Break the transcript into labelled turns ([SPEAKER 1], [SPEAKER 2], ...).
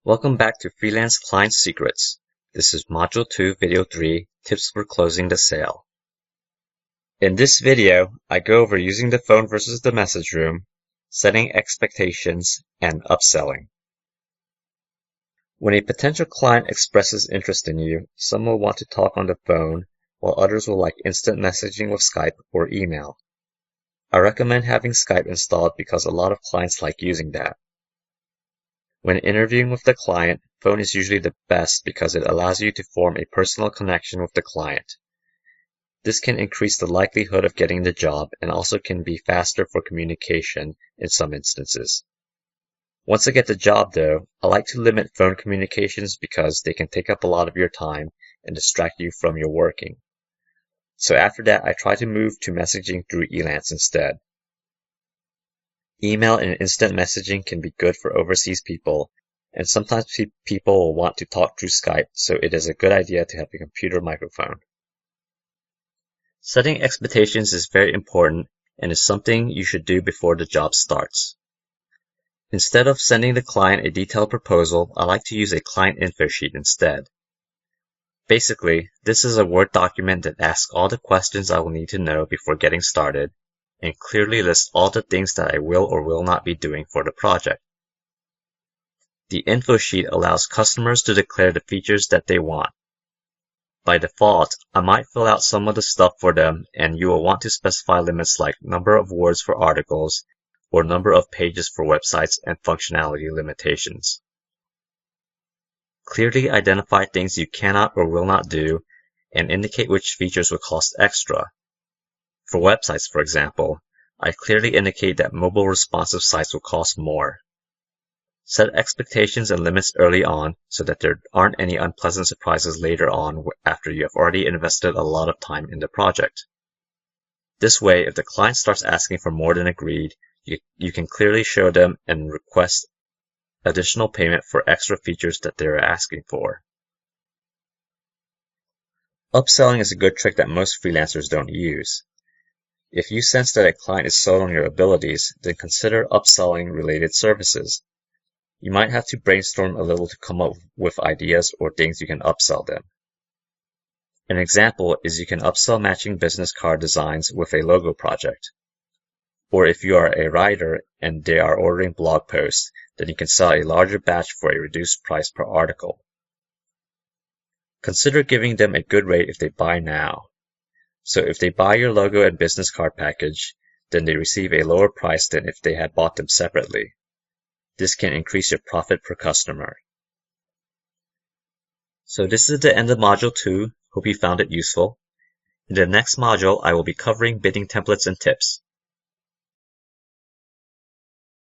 [SPEAKER 1] Welcome back to Freelance Client Secrets. This is Module 2, Video 3, Tips for Closing the Sale. In this video, I go over using the phone versus the message room, setting expectations, and upselling. When a potential client expresses interest in you, some will want to talk on the phone, while others will like instant messaging with Skype or email. I recommend having Skype installed because a lot of clients like using that. When interviewing with the client, phone is usually the best because it allows you to form a personal connection with the client. This can increase the likelihood of getting the job and also can be faster for communication in some instances. Once I get the job though, I like to limit phone communications because they can take up a lot of your time and distract you from your working. So after that, I try to move to messaging through Elance instead. Email and instant messaging can be good for overseas people, and sometimes people will want to talk through Skype, so it is a good idea to have a computer microphone. Setting expectations is very important and is something you should do before the job starts. Instead of sending the client a detailed proposal, I like to use a client info sheet instead. Basically, this is a Word document that asks all the questions I will need to know before getting started, and clearly lists all the things that I will or will not be doing for the project. The info sheet allows customers to declare the features that they want. By default, I might fill out some of the stuff for them, and you will want to specify limits like number of words for articles or number of pages for websites and functionality limitations. Clearly identify things you cannot or will not do and indicate which features will cost extra. For websites, for example, I clearly indicate that mobile responsive sites will cost more. Set expectations and limits early on so that there aren't any unpleasant surprises later on after you have already invested a lot of time in the project. This way, if the client starts asking for more than agreed, you can clearly show them and request additional payment for extra features that they're asking for. Upselling is a good trick that most freelancers don't use. If you sense that a client is sold on your abilities, then consider upselling related services. You might have to brainstorm a little to come up with ideas or things you can upsell them. An example is you can upsell matching business card designs with a logo project. Or if you are a writer and they are ordering blog posts, then you can sell a larger batch for a reduced price per article. Consider giving them a good rate if they buy now. So if they buy your logo and business card package, then they receive a lower price than if they had bought them separately. This can increase your profit per customer. So this is the end of Module 2. Hope you found it useful. In the next module, I will be covering bidding templates and tips.